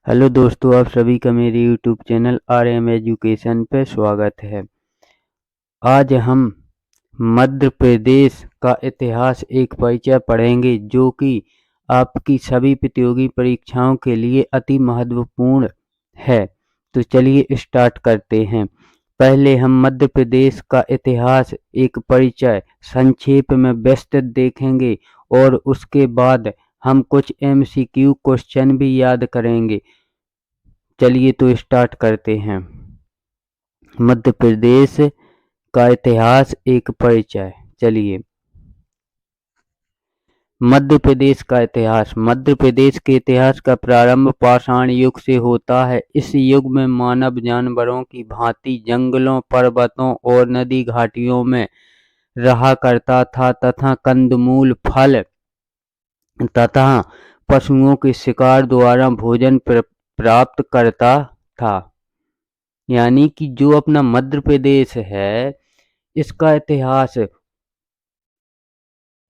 Hello दोस्तों, आप सभी का मेरे यूट्यूब चैनल RM एजुकेशन पे स्वागत है। आज हम मध्य प्रदेश का इतिहास एक परिचय पढ़ेंगे जो कि आपकी सभी प्रतियोगी परीक्षाओं के लिए अति महत्वपूर्ण है। तो चलिए स्टार्ट करते हैं। पहले हम मध्य प्रदेश का इतिहास एक परिचय संक्षेप में विस्तृत देखेंगे और उसके बाद हम कुछ MCQ क्वेश्चन भी याद करेंगे। चलिए तो स्टार्ट करते हैं। मध्य प्रदेश का इतिहास एक परिचय। चलिए, मध्य प्रदेश का इतिहास। मध्य प्रदेश के इतिहास का प्रारंभ पाषाण युग से होता है। इस युग में मानव जानवरों की भांति जंगलों, पर्वतों और नदी घाटियों में रहा करता था तथा कंदमूल, फल तथा पशुओं के शिकार द्वारा भोजन प्राप्त करता था। यानी कि जो अपना मध्य प्रदेश है, इसका इतिहास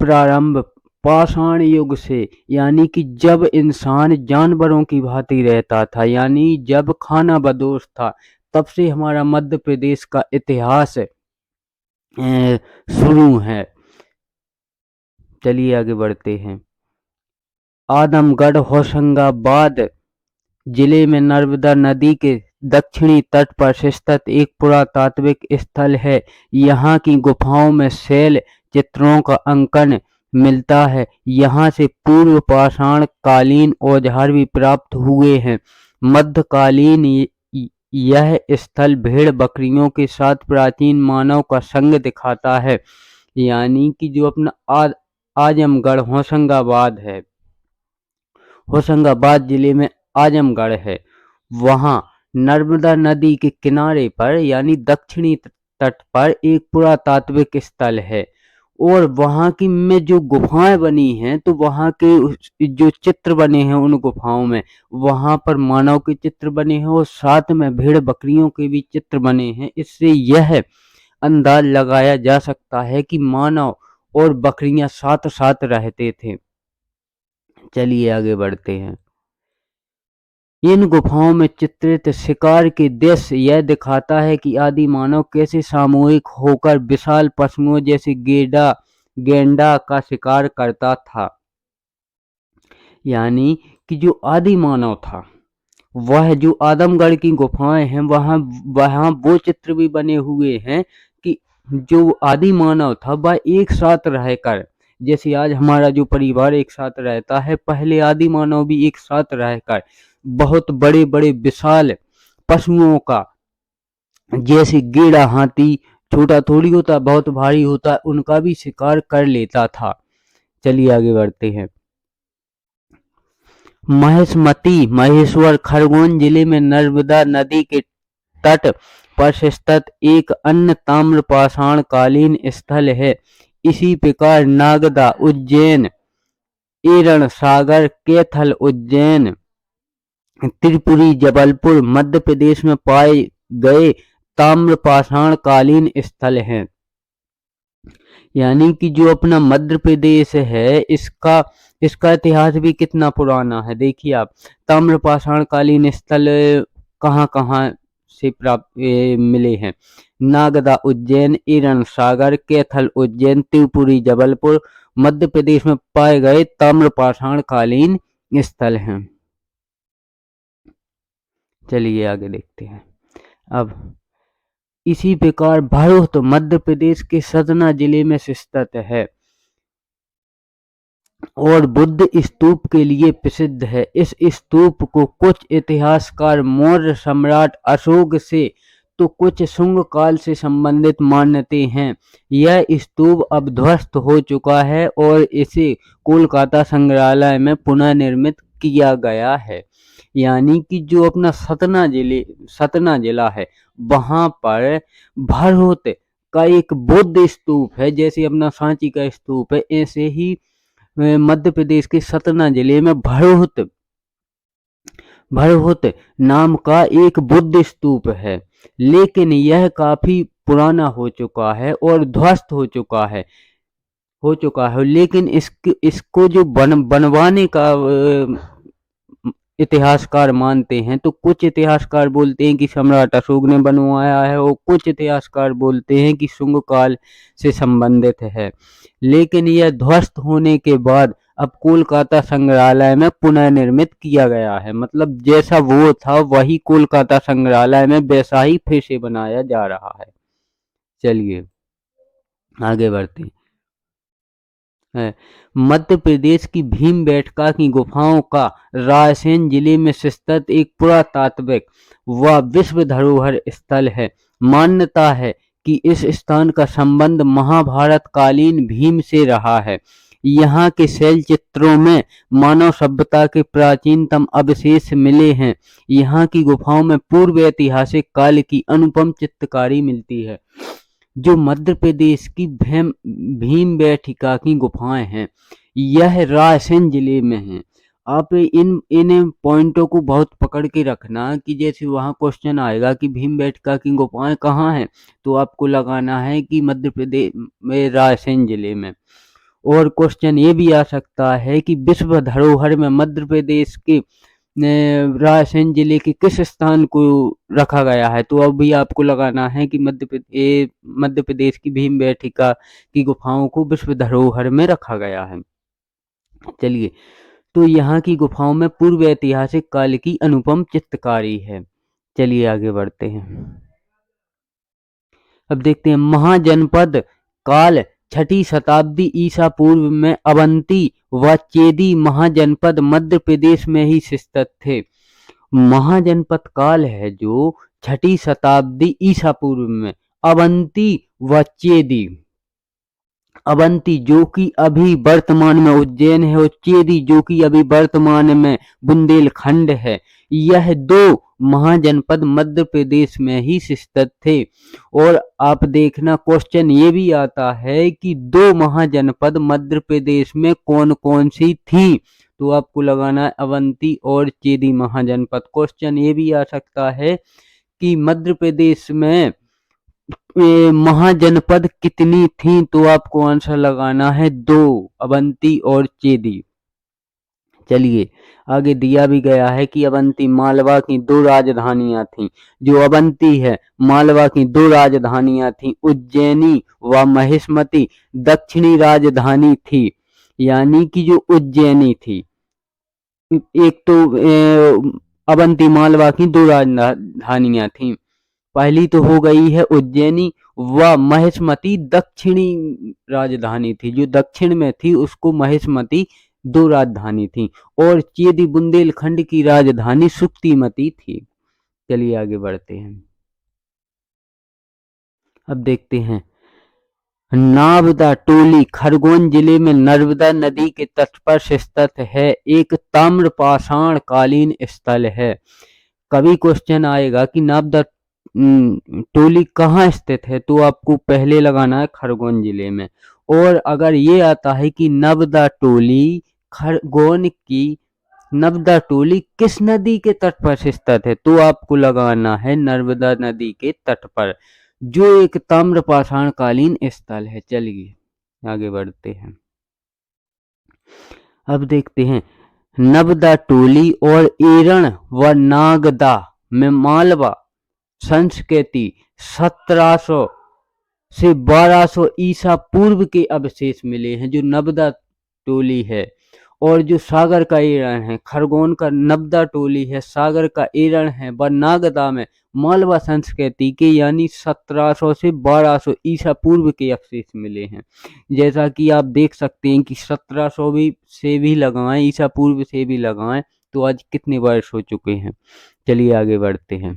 प्रारंभ पाषाण युग से, यानी कि जब इंसान जानवरों की भांति रहता था, यानी जब खाना बदोश था, तब से हमारा मध्य प्रदेश का इतिहास शुरू है। चलिए आगे बढ़ते हैं। आदमगढ़ होशंगाबाद जिले में नर्मदा नदी के दक्षिणी तट पर स्थित एक पुरातात्विक स्थल है। यहाँ की गुफाओं में शैल चित्रों का अंकन मिलता है। यहाँ से पूर्व पाषाण कालीन औजार भी प्राप्त हुए हैं। मध्यकालीन यह स्थल भेड़ बकरियों के साथ प्राचीन मानव का संग दिखाता है। यानी कि जो अपना आजमगढ़ होशंगाबाद है, होशंगाबाद जिले में आजमगढ़ है, वहाँ नर्मदा नदी के किनारे पर यानी दक्षिणी तट पर एक पुरातात्विक स्थल है। और वहाँ की में जो गुफाएं बनी हैं, तो वहाँ के जो चित्र बने हैं उन गुफाओं में, वहाँ पर मानव के चित्र बने हैं और साथ में भेड़ बकरियों के भी चित्र बने हैं। इससे यह अंदाज लगाया जा सकता है कि मानव और बकरियां साथ साथ रहते थे। चलिए आगे बढ़ते हैं। इन गुफाओं में चित्रित शिकार के दृश्य यह दिखाता है कि आदि मानव कैसे सामूहिक होकर विशाल पशुओं जैसे गेंडा का शिकार करता था। यानी कि जो आदि मानव था, वह जो आदमगढ़ की गुफाएं हैं, वहाँ वहाँ वो चित्र भी बने हुए हैं कि जो आदि मानव था वह एक साथ रहकर, जैसे आज हमारा जो परिवार एक साथ रहता है, पहले आदि मानव भी एक साथ रहकर बहुत बड़े बड़े विशाल पशुओं का, जैसे गैंडा, हाथी, छोटा थोड़ी होता, बहुत भारी होता, उनका भी शिकार कर लेता था। चलिए आगे बढ़ते हैं। महेशमती महेश्वर खरगोन जिले में नर्मदा नदी के तट पर स्थित एक अन्य ताम्र पाषाण कालीन स्थल है। इसी प्रकार नागदा, उज्जैन, एरण सागर, कैथल, उज्जैन, त्रिपुरी, जबलपुर मध्य प्रदेश में पाए गए ताम्र पाषाण कालीन स्थल हैं। यानी कि जो अपना मध्य प्रदेश है, इसका इतिहास भी कितना पुराना है। देखिए आप, ताम्र पाषाण कालीन स्थल कहाँ कहाँ से प्राप्त मिले हैं। नागदा, उज्जैन, एरण सागर, कैथल, उज्जैन, त्रिपुरी, जबलपुर मध्य प्रदेश में पाए गए ताम्र पाषाण कालीन स्थल हैं। चलिए आगे देखते हैं। अब इसी प्रकार भरूच मध्य प्रदेश के सतना जिले में स्थित है और बुद्ध स्तूप के लिए प्रसिद्ध है। इस स्तूप को कुछ इतिहासकार मौर्य सम्राट अशोक से तो कुछ शुंग काल से संबंधित मानते हैं। यह स्तूप अब ध्वस्त हो चुका है और इसे कोलकाता संग्रहालय में पुनर्निर्मित किया गया है। यानी कि जो अपना सतना जिला है, वहाँ पर भरूच का एक बुद्ध स्तूप है। जैसे अपना सांची का स्तूप है, ऐसे ही मध्य प्रदेश के सतना जिले में भरूच नाम का एक बुद्ध स्तूप है, लेकिन यह काफी पुराना हो चुका है और ध्वस्त हो चुका है। लेकिन इसको जो बनवाने का इतिहासकार मानते हैं, तो कुछ इतिहासकार बोलते हैं कि सम्राट अशोक ने बनवाया है और कुछ इतिहासकार बोलते हैं कि शुंग काल से संबंधित है। लेकिन यह ध्वस्त होने के बाद अब कोलकाता संग्रहालय में पुनर्निर्मित किया गया है, मतलब जैसा वो था वही कोलकाता संग्रहालय में वैसा ही फिर से बनाया जा रहा है। चलिए आगे बढ़ते हैं। मध्य प्रदेश की भीमबेटका की गुफाओं का रायसेन जिले में स्थित एक पुरातात्विक व विश्व धरोहर स्थल है। मान्यता है कि इस स्थान का संबंध महाभारत कालीन भीम से रहा है। यहाँ के शैल चित्रों में मानव सभ्यता के प्राचीनतम अवशेष मिले हैं। यहाँ की गुफाओं में पूर्व ऐतिहासिक काल की अनुपम चित्रकारी मिलती है। जो मध्य प्रदेश की भीमबेटका की गुफाएं हैं, यह रायसेन जिले में हैं। आप इन पॉइंटों को बहुत पकड़ के रखना कि जैसे वहाँ क्वेश्चन आएगा कि भीमबेटका की गुफाएं कहाँ हैं, तो आपको लगाना है कि मध्य प्रदेश में रायसेन जिले में। और क्वेश्चन ये भी आ सकता है कि विश्व धरोहर में मध्य प्रदेश के रायसेन जिले के किस स्थान को रखा गया है, तो अब भी आपको लगाना है कि मध्य प्रदेश की भीमबेटका की गुफाओं को विश्व धरोहर में रखा गया है। चलिए, तो यहाँ की गुफाओं में पूर्व ऐतिहासिक काल की अनुपम चित्रकारी है। चलिए आगे बढ़ते हैं। अब देखते हैं महाजनपद काल 6ठी शताब्दी ईसा पूर्व में अवंती व चेदी महाजनपद मध्य प्रदेश में ही स्थित थे। महाजनपद काल है जो 6ठी शताब्दी ईसा पूर्व में अवंती व चेदी, अवंती जो कि अभी वर्तमान में उज्जैन है और चेदी जो कि अभी वर्तमान में बुंदेलखंड है, यह दो महाजनपद मध्य प्रदेश में ही स्थित थे। और आप देखना क्वेश्चन ये भी आता है कि दो महाजनपद मध्य प्रदेश में कौन कौन सी थी, तो आपको लगाना है अवंती और चेदी महाजनपद। क्वेश्चन ये भी आ सकता है कि मध्य प्रदेश में महाजनपद कितनी थी, तो आपको आंसर लगाना है 2, अवंती और चेदी। चलिए आगे दिया भी गया है कि अवंती मालवा की 2 राजधानियां थीं। जो अवंती है मालवा की 2 राजधानियां थीं, उज्जैनी व महिष्मती दक्षिणी राजधानी थी, यानी कि जो उज्जैनी थी। एक तो अवंती मालवा की 2 राजधानियां थीं। पहली तो हो गई है उज्जैनी व महिष्मती दक्षिणी राजधानी थी, जो दक्षिण में थी उसको महिष्मती 2 राजधानी थी। और चेदी बुंदेलखंड की राजधानी सुक्तिमती थी। चलिए आगे बढ़ते हैं। अब देखते हैं नावदा टोली खरगोन जिले में नर्मदा नदी के तट पर स्थित है, एक ताम्रपाषाण कालीन स्थल है। कभी क्वेश्चन आएगा कि नावदा टोली कहाँ स्थित है, तो आपको पहले लगाना है खरगोन जिले में। और अगर ये आता है कि नर्मदा टोली खरगोन की नर्मदा टोली किस नदी के तट पर स्थित है, तो आपको लगाना है नर्मदा नदी के तट पर, जो एक ताम्रपाषाण कालीन स्थल है। चलिए आगे बढ़ते हैं। अब देखते हैं नर्मदा टोली और एरण व नागदा में मालवा संस्कृति 1700 से 1200 ईसा पूर्व के अवशेष मिले हैं। जो नर्मदा टोली है और जो सागर का एरण है, खरगोन का नर्मदा टोली है, सागर का एरण है, व नागदा में मालवा संस्कृति के यानी 1700 से 1200 ईसा पूर्व के अवशेष मिले हैं। जैसा कि आप देख सकते हैं कि 1700 से भी लगाएं, ईसा पूर्व से भी लगाएं, तो आज कितने वर्ष हो चुके हैं। चलिए आगे बढ़ते हैं।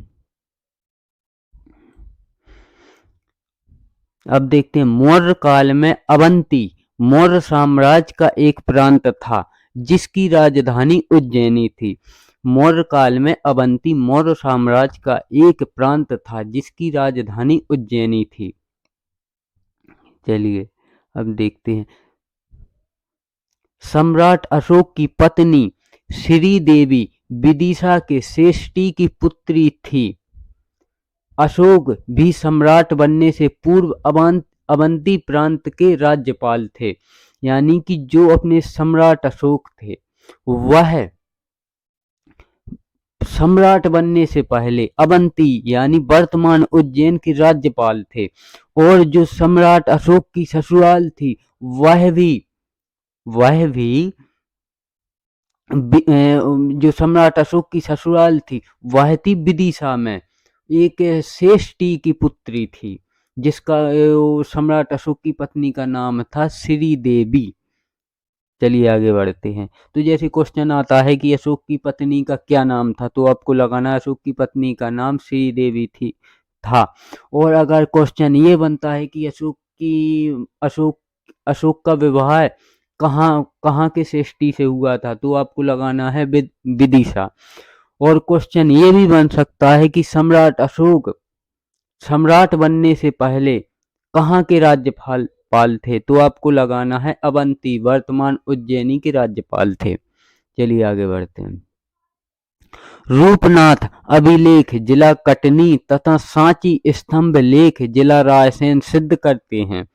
अब देखते हैं मौर्य काल में अवंती मौर्य साम्राज्य का एक प्रांत था, जिसकी राजधानी उज्जैनी थी। मौर्य काल में अवंती मौर्य साम्राज्य का एक प्रांत था, जिसकी राजधानी उज्जैनी थी। चलिए अब देखते हैं सम्राट अशोक की पत्नी श्री देवी विदिशा के श्रेष्ठी की पुत्री थी। अशोक भी सम्राट बनने से पूर्व अवंती प्रांत के राज्यपाल थे, यानी कि जो अपने सम्राट अशोक थे वह सम्राट बनने से पहले अवंती यानी वर्तमान उज्जैन के राज्यपाल थे। और जो सम्राट अशोक की ससुराल थी वह भी जो सम्राट अशोक की ससुराल थी वह थी विदिशा में। एक श्रेष्ठी की पुत्री थी जिसका सम्राट अशोक की पत्नी का नाम था श्री देवी। चलिए आगे बढ़ते हैं। तो जैसे क्वेश्चन आता है कि अशोक की पत्नी का क्या नाम था, तो आपको लगाना है अशोक की पत्नी का नाम श्री देवी था। और अगर क्वेश्चन ये बनता है कि अशोक का विवाह कहाँ कहाँ के श्रेष्ठी से हुआ था, तो आपको लगाना है विदिशा। और क्वेश्चन ये भी बन सकता है कि सम्राट अशोक सम्राट बनने से पहले कहाँ के राज्यपाल पाल थे, तो आपको लगाना है अवंती, वर्तमान उज्जैनी के राज्यपाल थे। चलिए आगे बढ़ते हैं। रूपनाथ अभिलेख जिला कटनी तथा सांची स्तंभ लेख जिला रायसेन सिद्ध करते हैं।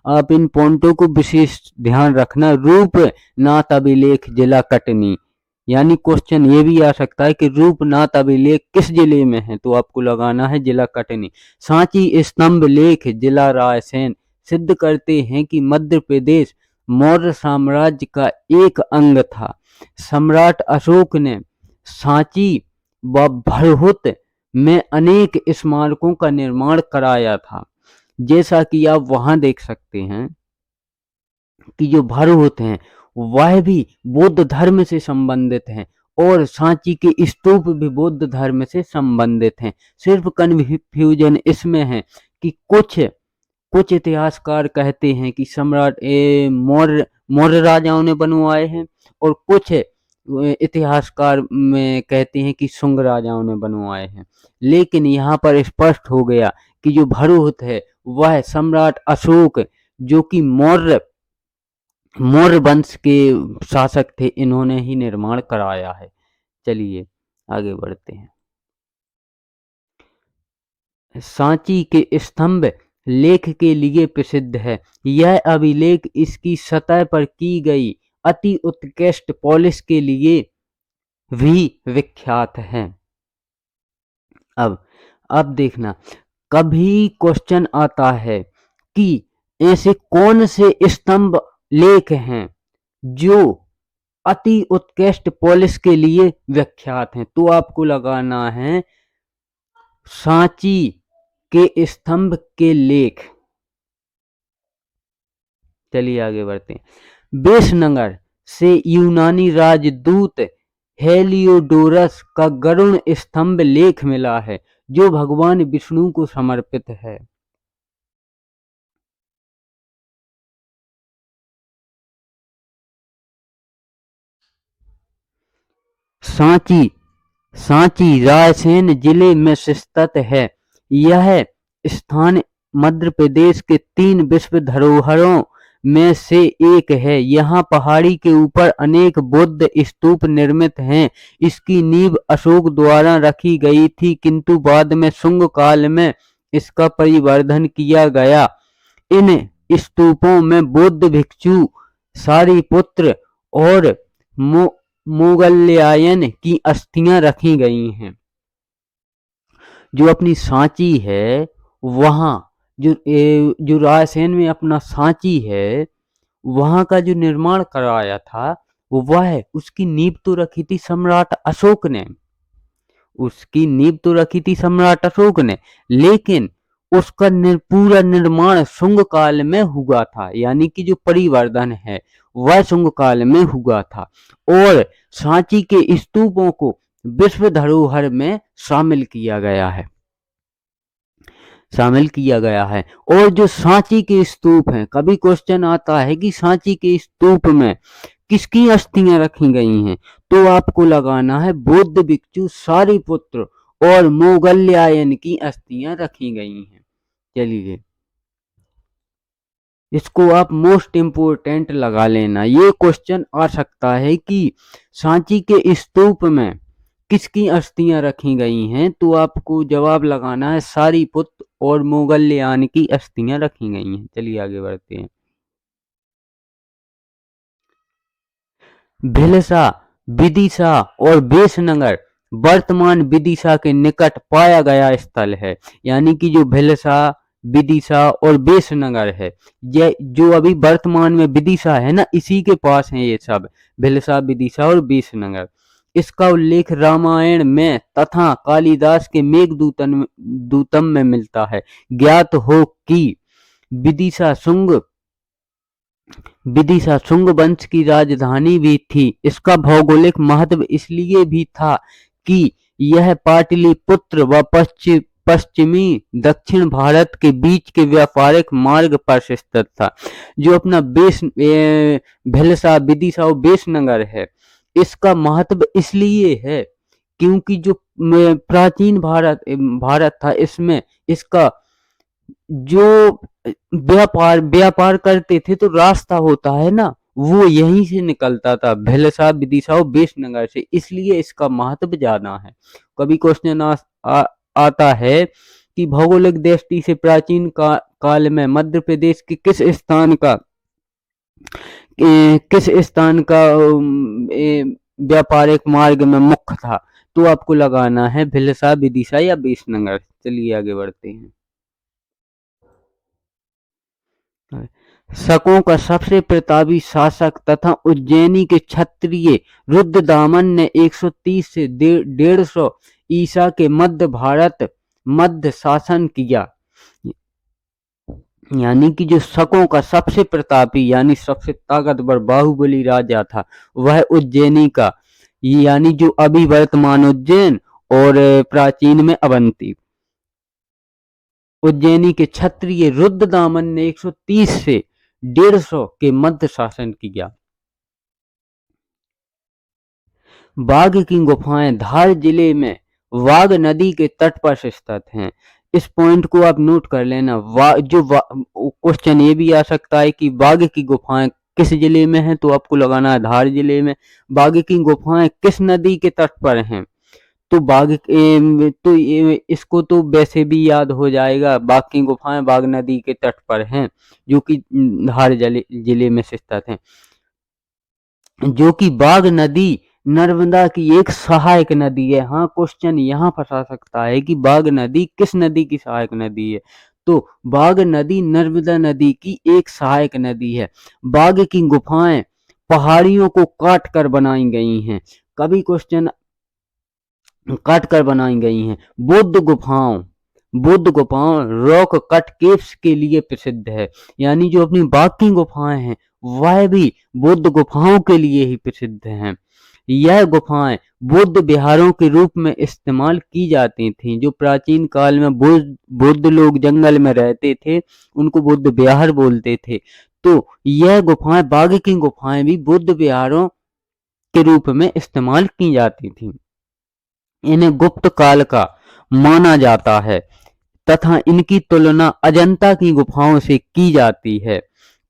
आप इन पॉइंटों को विशेष ध्यान रखना। रूपनाथ अभिलेख जिला कटनी, यानी क्वेश्चन ये भी आ सकता है कि रूपनाथ अभिलेख किस जिले में है, तो आपको लगाना है जिला कटनी। सांची स्तंभ लेख जिला रायसेन सिद्ध करते हैं कि मध्य प्रदेश मौर्य साम्राज्य का एक अंग था। सम्राट अशोक ने सांची व भरहुत में अनेक स्मारकों का निर्माण कराया था। जैसा कि आप वहां देख सकते हैं कि जो भरहुत हैं वह भी बौद्ध धर्म से संबंधित हैं और सांची के स्तूप भी बौद्ध धर्म से संबंधित हैं। सिर्फ कन्फ्यूजन इसमें है कि कुछ इतिहासकार कहते हैं कि सम्राट मौर्य राजाओं ने बनवाए हैं और कुछ इतिहासकार में कहते हैं कि शुंग राजाओं ने बनवाए हैं। लेकिन यहाँ पर स्पष्ट हो गया कि जो भरहुत है वह सम्राट अशोक, जो कि मौर्य वंश के शासक थे, इन्होंने ही निर्माण कराया है। चलिए आगे बढ़ते हैं। सांची के स्तंभ लेख के लिए प्रसिद्ध है। यह अभिलेख इसकी सतह पर की गई अति उत्कृष्ट पॉलिश के लिए भी विख्यात है। अब देखना, कभी क्वेश्चन आता है कि ऐसे कौन से स्तंभ लेख हैं जो अति उत्कृष्ट पॉलिश के लिए विख्यात हैं, तो आपको लगाना है सांची के स्तंभ के लेख। चलिए आगे बढ़ते हैं। बेसनगर से यूनानी राजदूत हेलियोडोरस का गरुण स्तंभ लेख मिला है जो भगवान विष्णु को समर्पित है। सांची रायसेन जिले में स्थित है। यह स्थान मध्य प्रदेश के 3 विश्व धरोहरों में से एक है। यहाँ पहाड़ी के ऊपर अनेक बौद्ध स्तूप निर्मित हैं। इसकी नींव अशोक द्वारा रखी गई थी, किंतु बाद में शुंग काल में इसका परिवर्धन किया गया। इन स्तूपों में बौद्ध भिक्षु, सारिपुत्र और मोगल्यायन की अस्थियां रखी गई हैं। जो अपनी सांची है वहां जो रायसेन में अपना सांची है वहां का जो निर्माण कराया था वह उसकी नींव तो रखी थी सम्राट अशोक ने। लेकिन उसका पूरा निर्माण शुंग काल में हुआ था, यानी कि जो परिवर्धन है वह शुंग काल में हुआ था। और सांची के स्तूपों को विश्व धरोहर में शामिल किया गया है। और जो सांची के स्तूप हैं, कभी क्वेश्चन आता है कि सांची के स्तूप में किसकी अस्थियां रखी गई हैं, तो आपको लगाना है बौद्ध भिक्षु, सारिपुत्र और मोगल्यायन की अस्थियां रखी गई हैं। चलिए इसको आप मोस्ट इम्पोर्टेंट लगा लेना। ये क्वेश्चन आ सकता है कि सांची के स्तूप में किसकी अस्थियां रखी गई हैं, तो आपको जवाब लगाना है सारिपुत्र और मोगल्यायन की अस्थियां रखी गई हैं। चलिए आगे बढ़ते हैं। भिलसा, विदिशा और बेसनगर वर्तमान विदिशा के निकट पाया गया स्थल है। यानी कि जो भिलसा, विदिशा और बेसनगर है, ये जो अभी वर्तमान में विदिशा है ना, इसी के पास है ये सब, भिलसा, विदिशा और बेसनगर। इसका उल्लेख रामायण में तथा कालिदास के मेघदूतम दूतम में मिलता है। ज्ञात हो कि विदिशा शुंग विदिशा शुंग वंश की राजधानी भी थी। इसका भौगोलिक महत्व इसलिए भी था कि यह पाटलिपुत्र व पश्चिमी दक्षिण भारत के बीच के व्यापारिक मार्ग पर स्थित था। जो अपना भिलसा, विदिशा और बेसनगर है, इसका महत्व इसलिए है क्योंकि जो प्राचीन भारत था, इसमें इसका जो व्यापार करते थे तो रास्ता होता है ना, वो यहीं से निकलता था, भिलसा, विदिशा और बेसनगर से, इसलिए इसका महत्व ज्यादा है। कभी क्वेश्चन आता है कि भौगोलिक दृष्टि से प्राचीन काल में मध्य प्रदेश के किस स्थान का व्यापारिक मार्ग में मुख्य था? तो आपको लगाना है भिलसा, विदिशा या बेसनगर। चलिए आगे बढ़ते हैं। शकों का सबसे प्रतापी शासक तथा उज्जैनी के क्षत्रिय रुद्रदामन ने 130 से 150 ईसा के मध्य शासन किया। यानी कि जो शकों का सबसे प्रतापी यानी सबसे ताकतवर बाहुबली राजा था, वह उज्जैनी का, यानी जो अभी वर्तमान उज्जैन और प्राचीन में अवंती, उज्जैनी के क्षत्रिय रुद्रदामन ने 130 से 150 के मध्य शासन किया। बाघ की गुफाएं धार जिले में वाघ नदी के तट पर स्थित हैं। इस पॉइंट को आप नोट कर लेना। क्वेश्चन ये भी आ सकता है कि बाघ की गुफाएं किस जिले में हैं, तो आपको लगाना है धार जिले में। बाघ की गुफाएं किस नदी के तट पर हैं, तो इसको तो वैसे भी याद हो जाएगा, बाघ की गुफाएं बाघ नदी के तट पर हैं, जो कि धार जिले में स्थित हैं। जो कि बाघ नदी नर्मदा की एक सहायक नदी है। हाँ, क्वेश्चन यहाँ फंसा सकता है कि बाघ नदी किस नदी की सहायक नदी है, तो बाघ नदी नर्मदा नदी की एक सहायक नदी है। बाघ की गुफाएं पहाड़ियों को काट कर बनाई गई हैं। कभी क्वेश्चन काट कर बनाई गई हैं। बुद्ध गुफाओं रॉक कट केव्स के लिए प्रसिद्ध है। यानी जो अपनी बाघ की गुफाएं हैं, वह भी बुद्ध गुफाओं के लिए ही प्रसिद्ध हैं। यह गुफाएं बुद्ध विहारों के रूप में इस्तेमाल की जाती थीं। जो प्राचीन काल में बुद्ध लोग जंगल में रहते थे, उनको बुद्ध विहार बोलते थे। तो यह गुफाएं, बाघ की गुफाएं भी बुद्ध विहारों के रूप में इस्तेमाल की जाती थीं। इन्हें गुप्त काल का माना जाता है तथा इनकी तुलना अजंता की गुफाओं से की जाती है।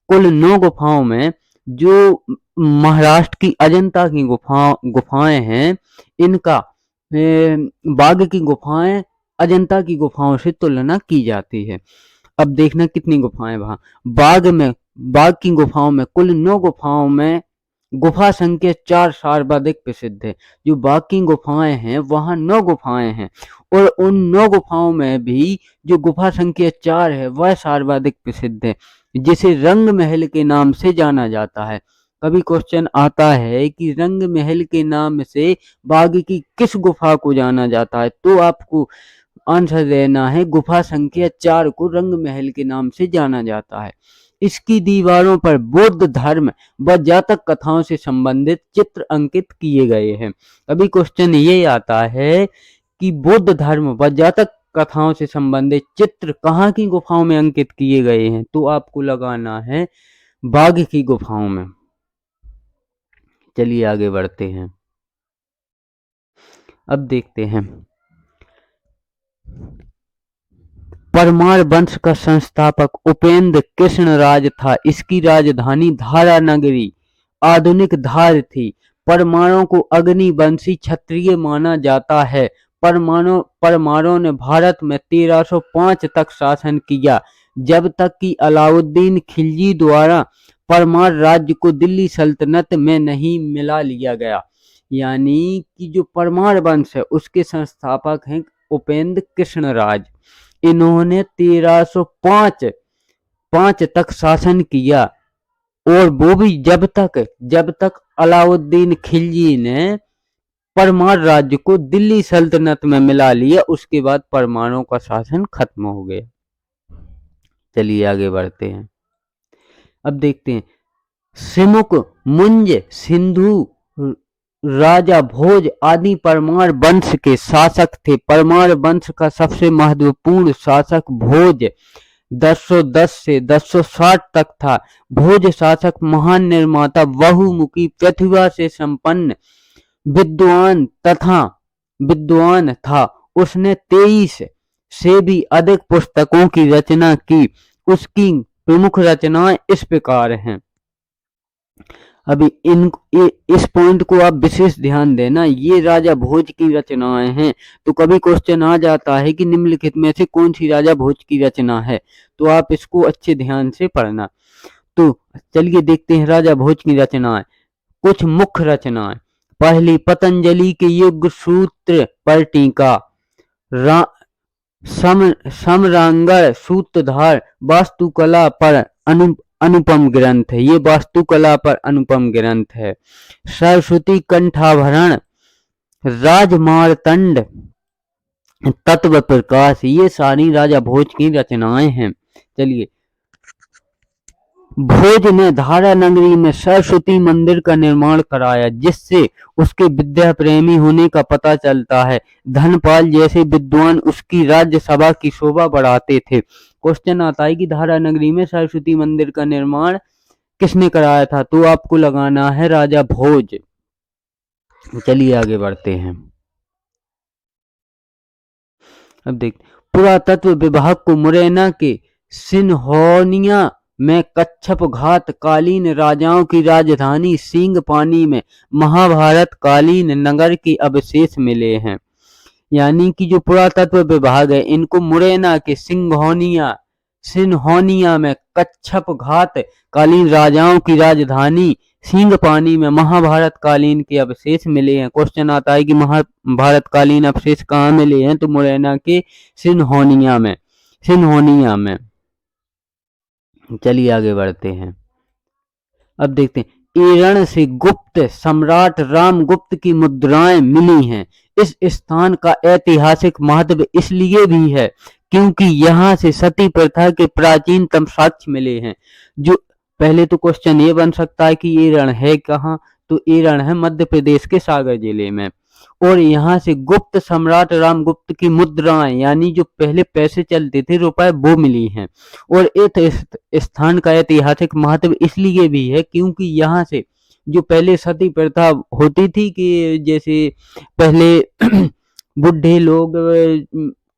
कुल 9 गुफाओं में जो महाराष्ट्र की अजंता की गुफाएं हैं, इनका बाघ की गुफाएं अजंता की गुफाओं से तुलना की जाती है। अब देखना कितनी गुफाएं वहां बाघ की गुफाओं में कुल 9 गुफाओं में गुफा संख्या 4 सर्वाधिक प्रसिद्ध है। जो बाघ की गुफाएं हैं, वहां 9 गुफाएं हैं और उन 9 गुफाओं में भी जो गुफा संख्या 4 है, वह सर्वाधिक प्रसिद्ध है, जिसे रंग महल के नाम से जाना जाता है। कभी क्वेश्चन आता है कि रंग महल के नाम से बाघ की किस गुफा को जाना जाता है, तो आपको आंसर देना है गुफा संख्या 4 को रंग महल के नाम से जाना जाता है। इसकी दीवारों पर बौद्ध धर्म व जातक कथाओं से संबंधित चित्र अंकित किए गए हैं। अभी क्वेश्चन ये आता है कि बौद्ध धर्म व जातक कथाओं से संबंधित चित्र कहाँ की गुफाओं में अंकित किए गए हैं, तो आपको लगाना है बाघ की गुफाओं में। चलिए आगे बढ़ते हैं। अब देखते हैं परमार वंश का संस्थापक उपेंद्र कृष्ण राज था। इसकी राजधानी धारा नगरी आधुनिक धार थी। परमारों को अग्निवंशी क्षत्रिय माना जाता है। परमारों ने भारत में 1305 तक शासन किया, जब तक कि अलाउद्दीन खिलजी द्वारा परमार राज्य को दिल्ली सल्तनत में नहीं मिला लिया गया। यानी कि जो परमार वंश है उसके संस्थापक हैं उपेंद्र कृष्णराज। इन्होंने 1305 तक शासन किया और वो भी जब तक अलाउद्दीन खिलजी ने परमार राज्य को दिल्ली सल्तनत में मिला लिया, उसके बाद परमारों का शासन खत्म हो गया। चलिए आगे बढ़ते हैं। अब देखते हैं सिमुक, मुंज, सिंधु राजा भोज आदि परमार वंश के शासक थे। परमार वंश का सबसे महत्वपूर्ण शासक भोज 1010 से 1060 तक था। भोज शासक महान निर्माता, बहुमुखी, प्रतिभा से संपन्न, विद्वान था। उसने 23 से भी अधिक पुस्तकों की रचना की। उसकी प्रमुख रचनाएं इस प्रकार हैं। अभी इस पॉइंट को आप विशेष ध्यान देना, ये राजा भोज की रचनाएं हैं। तो कभी क्वेश्चन आ जाता है कि निम्नलिखित में से कौन सी राजा भोज की रचना है, तो आप इसको अच्छे ध्यान से पढ़ना। तो चलिए देखते हैं राजा भोज की रचनाएं। कुछ मुख्य रचनाएं। पहली, पतंजलि के योग सूत्र पर टीका, समरांगण सूत्रधार, वास्तुकला पर अनुपम ग्रंथ है। ये वास्तुकला पर अनुपम ग्रंथ है। सरस्वती कंठाभरण, राजमार्तंड, तत्व प्रकाश, ये सारी राजा भोज की रचनाएं हैं। चलिए, भोज ने धारा नगरी में सरस्वती मंदिर का निर्माण कराया, जिससे उसके विद्या प्रेमी होने का पता चलता है। धनपाल जैसे विद्वान उसकी राज्यसभा की शोभा बढ़ाते थे। क्वेश्चन आता है कि धारा नगरी में सरस्वती मंदिर का निर्माण किसने कराया था, तो आपको लगाना है राजा भोज। चलिए आगे बढ़ते हैं। अब देख, पुरातत्व विभाग को मुरैना के सिन्होनिया में कच्छप घात कालीन राजाओं की राजधानी सिंगपानी में महाभारत कालीन नगर के अवशेष मिले हैं। यानी कि जो पुरातत्व विभाग है, इनको मुरैना के सिन्होनिया में कच्छप घात कालीन राजाओं की राजधानी सिंगपानी में महाभारत कालीन के अवशेष मिले हैं। क्वेश्चन आता है कि महाभारत कालीन अवशेष कहाँ मिले हैं, तो मुरैना के सिन्होनिया में। चलिए आगे बढ़ते हैं। अब देखते हैं, ईरान से गुप्त सम्राट रामगुप्त की मुद्राएं मिली हैं। इस स्थान का ऐतिहासिक महत्व इसलिए भी है क्योंकि यहाँ से सती प्रथा के प्राचीनतम साक्ष्य मिले हैं। जो पहले तो क्वेश्चन ये बन सकता है कि ईरान है कहाँ, तो ईरान है मध्य प्रदेश के सागर जिले में। और यहाँ से गुप्त सम्राट रामगुप्त की मुद्राएं, यानी जो पहले पैसे चलते थे रुपए, वो मिली हैं। और इस स्थान का ऐतिहासिक महत्व इसलिए भी है क्योंकि यहाँ से जो पहले सती प्रथा होती थी कि जैसे पहले बुढ़े लोग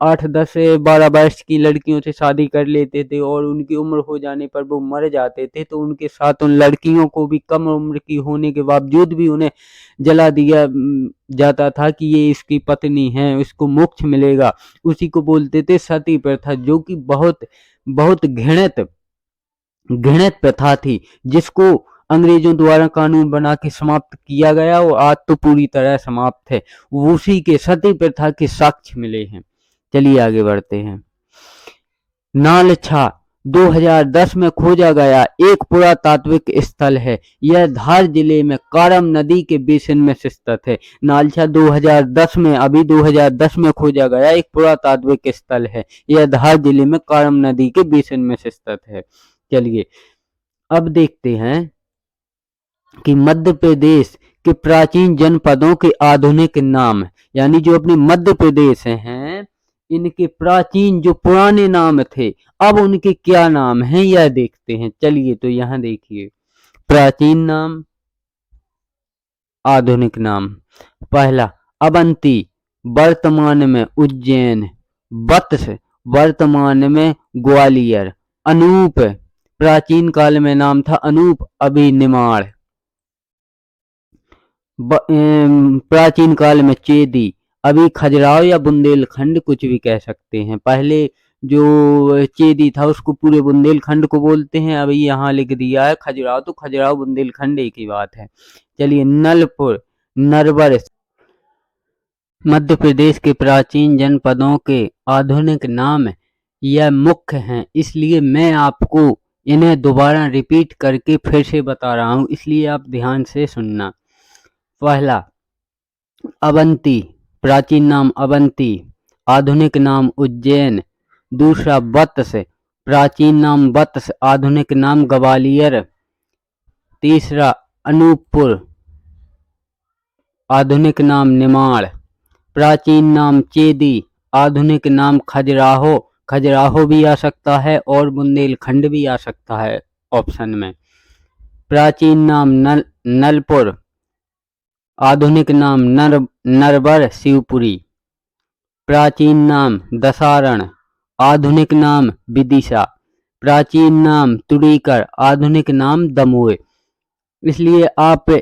8, 10, 12 वर्ष की लड़कियों से शादी कर लेते थे और उनकी उम्र हो जाने पर वो मर जाते थे, तो उनके साथ उन लड़कियों को भी कम उम्र की होने के बावजूद भी उन्हें जला दिया जाता था कि ये इसकी पत्नी है, इसको मोक्ष मिलेगा। उसी को बोलते थे सती प्रथा, जो कि बहुत घृणित प्रथा थी, जिसको अंग्रेजों द्वारा कानून बना के समाप्त किया गया और आज तो पूरी तरह समाप्त है। उसी के सती प्रथा के साक्ष्य मिले हैं। चलिए आगे बढ़ते हैं। नालछा 2010 में खोजा गया एक पुरातात्विक स्थल है। यह धार जिले में कारम नदी के बेसिन में स्थित है। नालछा 2010 में खोजा गया एक पुरातात्विक स्थल है। यह धार जिले में कारम नदी के बेसिन में स्थित है। चलिए अब देखते हैं कि मध्य प्रदेश के प्राचीन जनपदों के आधुनिक नाम, यानी जो अपने मध्य प्रदेश हैं इनके प्राचीन जो पुराने नाम थे अब उनके क्या नाम हैं यह देखते हैं। चलिए तो यहाँ देखिए, प्राचीन नाम, आधुनिक नाम। पहला अवंती, वर्तमान में उज्जैन। वत्स, वर्तमान में ग्वालियर। अनूप, प्राचीन काल में नाम था अनूप, अभी निमाड़। प्राचीन काल में चेदी, अभी खजुराहो या बुंदेलखंड कुछ भी कह सकते हैं। पहले जो चेदी था उसको पूरे बुंदेलखंड को बोलते हैं, अभी यहाँ लिख दिया है खजुराहो, तो खजुराहो बुंदेलखंड एक ही बात है। चलिए नलपुर, नरवर। मध्य प्रदेश के प्राचीन जनपदों के आधुनिक नाम यह मुख्य हैं, इसलिए मैं आपको इन्हें दोबारा रिपीट करके फिर से बता रहा हूँ, इसलिए आप ध्यान से सुनना। पहला अवंती, प्राचीन नाम अवंती, आधुनिक नाम उज्जैन। दूसरा वत्स, प्राचीन नाम वत्स, आधुनिक नाम ग्वालियर। तीसरा अनूपपुर, आधुनिक नाम निमाड़। प्राचीन नाम चेदी, आधुनिक नाम खजुराहो। खजुराहो भी आ सकता है और बुंदेलखंड भी आ सकता है ऑप्शन में। प्राचीन नाम नलपुर, आधुनिक नाम नरवर शिवपुरी। प्राचीन नाम दसारण, आधुनिक नाम विदिशा। प्राचीन नाम तुड़ीकर, आधुनिक नाम दमोह। इसलिए आप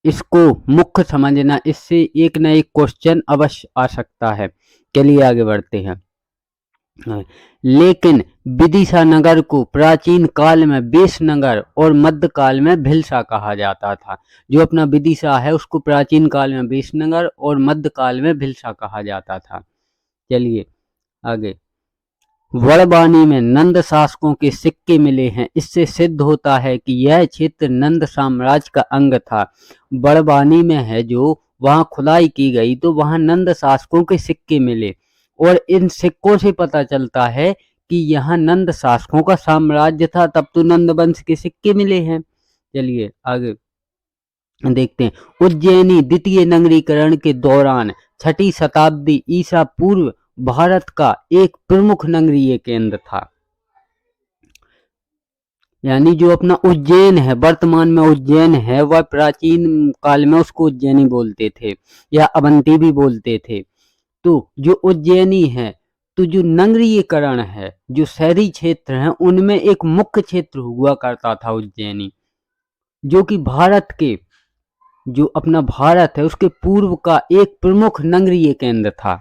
इसको मुख्य समझना, इससे एक न एक क्वेश्चन अवश्य आ सकता है। चलिए आगे बढ़ते हैं। लेकिन विदिशा नगर को प्राचीन काल में बेसनगर और मध्य काल में भिलसा कहा जाता था। जो अपना विदिशा है उसको प्राचीन काल में बेसनगर और मध्य काल में भिलसा कहा जाता था। चलिए आगे। बड़वानी में नंद शासकों के सिक्के मिले हैं, इससे सिद्ध होता है कि यह क्षेत्र नंद साम्राज्य का अंग था। बड़वानी में है जो, वहां खुदाई की गई तो वहां नंद शासकों के सिक्के मिले और इन सिक्कों से पता चलता है कि यहाँ नंद शासकों का साम्राज्य था, तब तो नंद वंश के सिक्के मिले हैं। चलिए आगे देखते हैं। उज्जैनी द्वितीय नगरीकरण के दौरान 6ठी शताब्दी ईसा पूर्व भारत का एक प्रमुख नगरीय केंद्र था। यानी जो अपना उज्जैन है, वर्तमान में उज्जैन है, वह प्राचीन काल में उसको उज्जैनी बोलते थे या अवंती भी बोलते थे। तो जो उज्जैनी है, तो जो नगरीयकरण है, जो शहरी क्षेत्र हैं, उनमें एक मुख्य क्षेत्र हुआ करता था उज्जैनी, जो कि भारत के, जो अपना भारत है उसके पूर्व का एक प्रमुख नगरीय केंद्र था।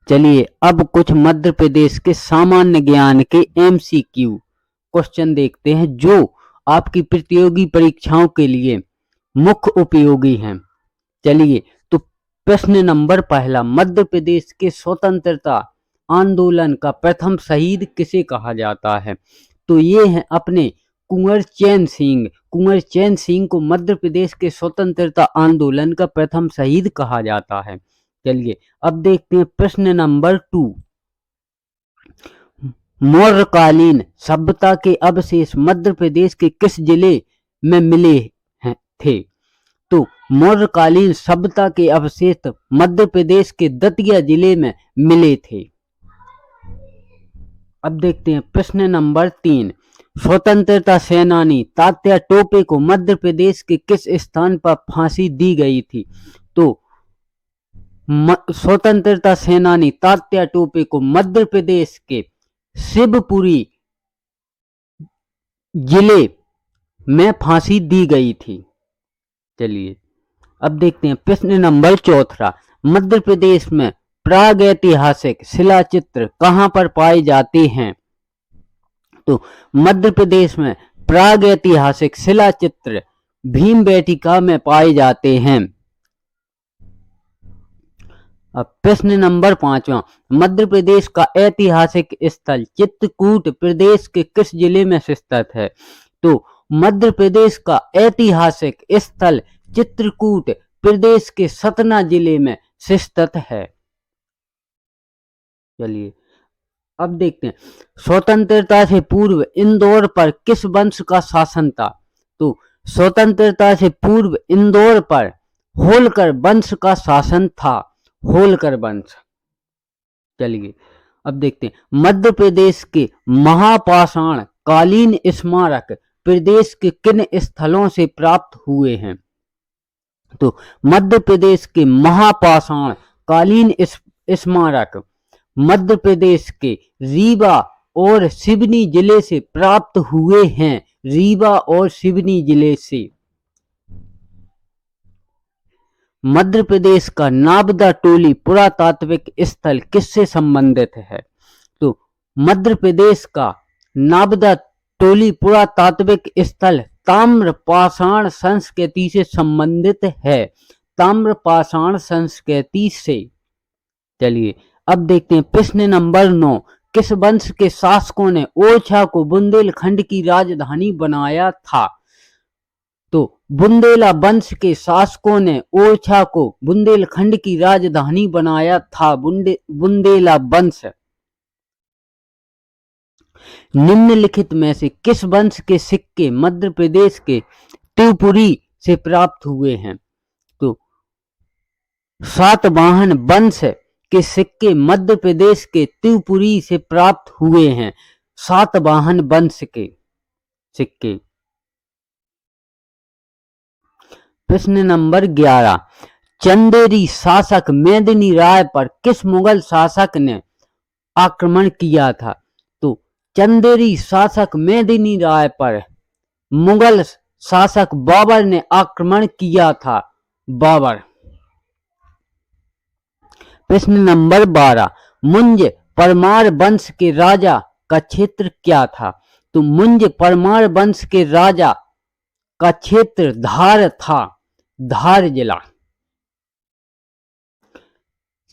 चलिए अब कुछ मध्य प्रदेश के सामान्य ज्ञान के MCQ क्वेश्चन देखते हैं, जो आपकी प्रतियोगी परीक्षाओं के लिए मुख्य उपयोगी हैं। चलिए तो प्रश्न नंबर पहला, मध्य प्रदेश के स्वतंत्रता आंदोलन का प्रथम शहीद किसे कहा जाता है? तो ये हैं अपने कुंवर चैन सिंह। कुंवर चैन सिंह को मध्य प्रदेश के स्वतंत्रता आंदोलन का प्रथम शहीद कहा जाता है। चलिए अब देखते हैं प्रश्न नंबर 2, मौर्यकालीन सभ्यता के अवशेष मध्य प्रदेश के किस जिले में मिले थे? तो मौर्यकालीन सभ्यता के अवशेष मध्य प्रदेश के दतिया जिले में मिले थे। अब देखते हैं प्रश्न नंबर 3, स्वतंत्रता सेनानी तात्या टोपे को मध्य प्रदेश के किस स्थान पर फांसी दी गई थी? तो स्वतंत्रता सेनानी तात्या टोपे को मध्य प्रदेश के शिवपुरी जिले में फांसी दी गई थी। चलिए अब देखते हैं प्रश्न नंबर 4, मध्य प्रदेश में प्रागैतिहासिक शिलाचित्र कहां पर पाए जाते हैं? तो मध्य प्रदेश में प्रागैतिहासिक शिलाचित्र भीमबेटका में पाए जाते हैं। अब प्रश्न नंबर 5, मध्य प्रदेश का ऐतिहासिक स्थल चित्रकूट प्रदेश के किस जिले में स्थित है? तो मध्य प्रदेश का ऐतिहासिक स्थल चित्रकूट प्रदेश के सतना जिले में स्थित है। चलिए अब देखते हैं, स्वतंत्रता से पूर्व इंदौर पर किस वंश का शासन था? तो स्वतंत्रता से पूर्व इंदौर पर होलकर वंश का शासन था। होलकर वंश। चलिए अब देखते हैं, मध्य प्रदेश के महापाषाण कालीन स्मारक प्रदेश के किन स्थलों से प्राप्त हुए हैं? तो मध्य प्रदेश के महापाषाण कालीन स्मारक मध्य प्रदेश के रीवा और सिवनी जिले से प्राप्त हुए हैं। रीवा और सिवनी जिले से। मध्य प्रदेश का नाबदा टोली पुरातात्विक स्थल किससे संबंधित है? तो मध्य प्रदेश का नाबदा टोली पुरातात्विक स्थल ताम्रपाषाण संस्कृति से संबंधित है। ताम्रपाषाण संस्कृति से। चलिए अब देखते हैं प्रश्न नंबर 9। किस वंश के शासकों ने ओरछा को बुंदेलखंड की राजधानी बनाया था? तो बुंदेला वंश के शासकों ने ओरछा को बुंदेलखंड की राजधानी बनाया था। बुंदेला वंश। निम्नलिखित में से किस वंश के सिक्के मध्य प्रदेश के त्रिपुरी से प्राप्त हुए हैं? तो सातवाहन वंश के सिक्के मध्य प्रदेश के त्रिपुरी से प्राप्त हुए हैं। सातवाहन वंश के सिक्के। प्रश्न नंबर 11। चंदेरी शासक मेदिनी राय पर किस मुगल शासक ने आक्रमण किया था? तो चंदेरी शासक मेदिनी राय पर मुगल शासक बाबर ने आक्रमण किया था। बाबर। प्रश्न नंबर 12। मुंज परमार वंश के राजा का क्षेत्र क्या था? तो मुंज परमार वंश के राजा का क्षेत्र धार था। धार जिला।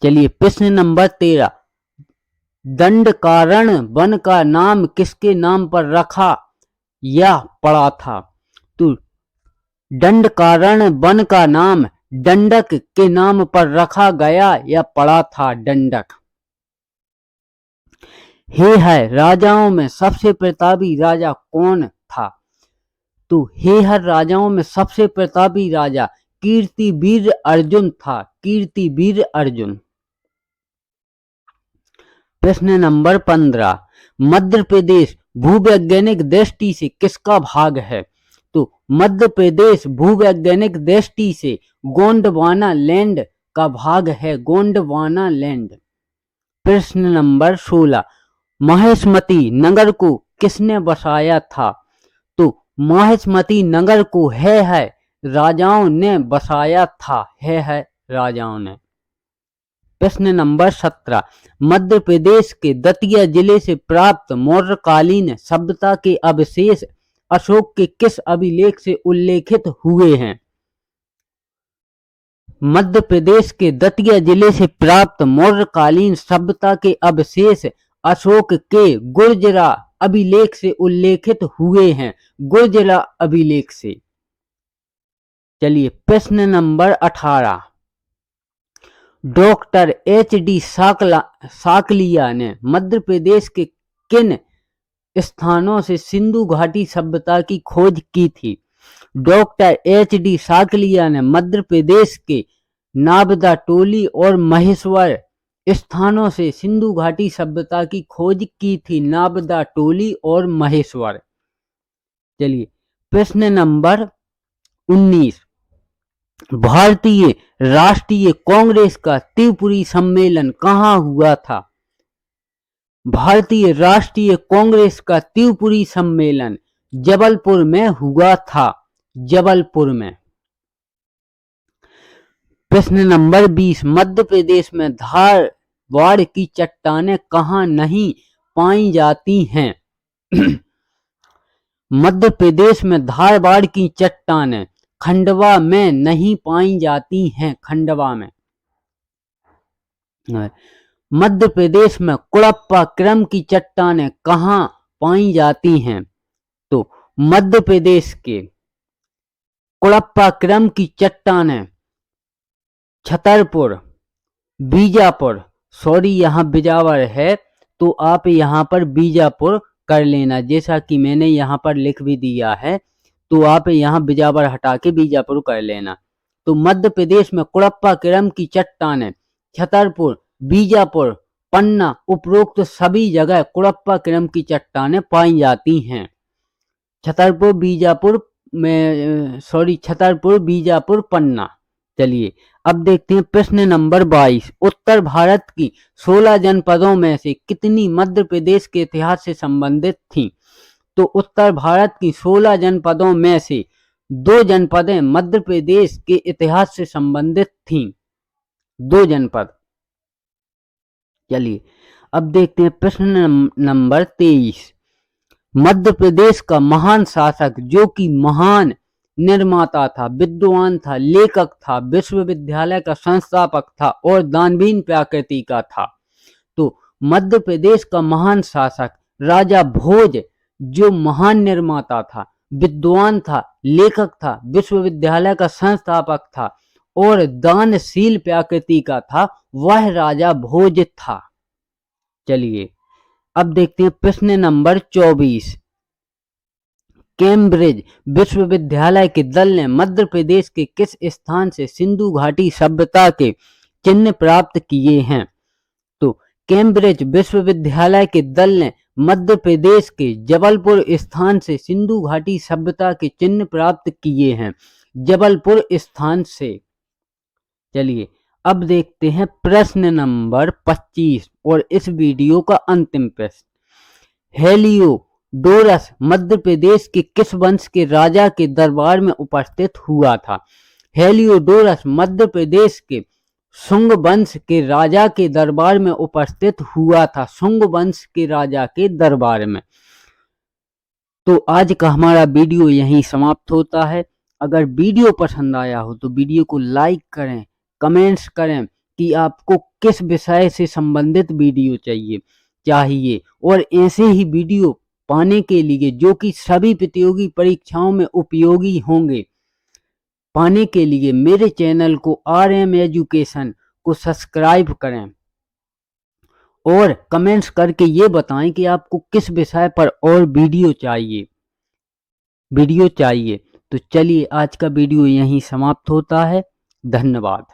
चलिए प्रश्न नंबर 13। दंडकारण्य वन का नाम किसके नाम पर रखा या पड़ा था? तो दंडकारण्य वन का नाम डंडक के नाम पर रखा गया या पड़ा था। डंडक। हे है राजाओं में सबसे प्रतापी राजा कौन था? तो हेहर राजाओं में सबसे प्रतापी राजा कीर्तिवीर अर्जुन था। कीर्तिवीर अर्जुन। प्रश्न नंबर 15। मध्य प्रदेश भूवैज्ञानिक दृष्टि से किसका भाग है? तो मध्य प्रदेश भूवैज्ञानिक दृष्टि से गोंडवाना लैंड का भाग है। गोंडवाना लैंड। प्रश्न नंबर 16। महेशमती नगर को किसने बसाया था? तो महेशमती नगर को है राजाओं ने बसाया था। है राजाओं ने। प्रश्न नंबर 17। मध्य प्रदेश के दतिया जिले से प्राप्त मौर्यकालीन सभ्यता के अवशेष अशोक के किस अभिलेख से उल्लेखित हुए हैं? मध्य प्रदेश के दतिया जिले से प्राप्त मौर्यकालीन सभ्यता के अवशेष अशोक के गुर्जरा अभिलेख से उल्लेखित हुए हैं। गुर्जरा अभिलेख से। चलिए प्रश्न नंबर 18। Doctor HD. साकलिया ने मध्य प्रदेश के किन स्थानों से सिंधु घाटी सभ्यता की खोज की थी? Doctor HD. साकलिया ने मध्य प्रदेश के नाबदा टोली और महेश्वर स्थानों से सिंधु घाटी सभ्यता की खोज की थी। नाबदा टोली और महेश्वर। चलिए प्रश्न नंबर 19। भारतीय राष्ट्रीय कांग्रेस का त्रिपुरी सम्मेलन कहाँ हुआ था? भारतीय राष्ट्रीय कांग्रेस का त्रिपुरी सम्मेलन जबलपुर में हुआ था। जबलपुर में। प्रश्न नंबर 20। मध्य प्रदेश में धारवाड़ की चट्टानें कहाँ नहीं पाई जाती हैं? मध्य प्रदेश में धारवाड़ की चट्टानें खंडवा में नहीं पाई जाती हैं। खंडवा में। मध्य प्रदेश में कुड़प्पा क्रम की चट्टानें कहाँ पाई जाती हैं? तो मध्य प्रदेश के कुड़प्पा क्रम की चट्टानें छतरपुर, बीजापुर, सॉरी यहाँ बिजावर है तो आप यहाँ पर बीजापुर कर लेना, जैसा कि मैंने यहाँ पर लिख भी दिया है तो आप यहाँ बिजावर हटा के बीजापुर कर लेना। तो मध्य प्रदेश में कुड़प्पा क्रम की चट्टानें छतरपुर, बीजापुर, पन्ना उपरोक्त सभी जगह कुड़प्पा क्रम की चट्टानें पाई जाती हैं। छतरपुर, बीजापुर में छतरपुर, बीजापुर, पन्ना। चलिए अब देखते हैं प्रश्न नंबर 22। उत्तर भारत की 16 जनपदों में से कितनी मध्य प्रदेश के इतिहास से संबंधित थीं? तो उत्तर भारत की 16 जनपदों में से 2 जनपदें मध्य प्रदेश के इतिहास से संबंधित थीं। 2 जनपद। चलिए अब देखते हैं प्रश्न नंबर 23। मध्य प्रदेश का महान शासक जो कि महान निर्माता था, विद्वान था, लेखक था, विश्वविद्यालय का संस्थापक था और दानवीर प्रकृति का था। तो मध्य प्रदेश का महान शासक राजा भोज जो महान निर्माता था, विद्वान था, लेखक था, विश्वविद्यालय का संस्थापक था और दानशील प्रकृति का था, वह राजा भोज था। चलिए अब देखते हैं प्रश्न नंबर 24। कैम्ब्रिज विश्वविद्यालय के दल ने मध्य प्रदेश के किस स्थान से सिंधु घाटी सभ्यता के चिन्ह प्राप्त किए हैं? तो कैम्ब्रिज विश्वविद्यालय के दल ने मध्य प्रदेश के जबलपुर स्थान से सिंधु घाटी सभ्यता के चिन्ह प्राप्त किए हैं, जबलपुर स्थान से। चलिए अब देखते हैं प्रश्न नंबर 25 और इस वीडियो का अंतिम प्रश्न। हेलियोडोरस मध्य प्रदेश के किस वंश के राजा के दरबार में उपस्थित हुआ था? हेलियोडोरस मध्य प्रदेश के शुंग वंश के राजा के दरबार में उपस्थित हुआ था, शुंग वंश के राजा के दरबार में। तो आज का हमारा वीडियो यहीं समाप्त होता है। अगर वीडियो पसंद आया हो तो वीडियो को लाइक करें, कमेंट्स करें कि आपको किस विषय से संबंधित वीडियो चाहिए और ऐसे ही वीडियो पाने के लिए जो कि सभी प्रतियोगी परीक्षाओं में उपयोगी होंगे, पाने के लिए मेरे चैनल को RM एजुकेशन को सब्सक्राइब करें और कमेंट्स करके ये बताएं कि आपको किस विषय पर और वीडियो चाहिए। तो चलिए आज का वीडियो यहीं समाप्त होता है। धन्यवाद।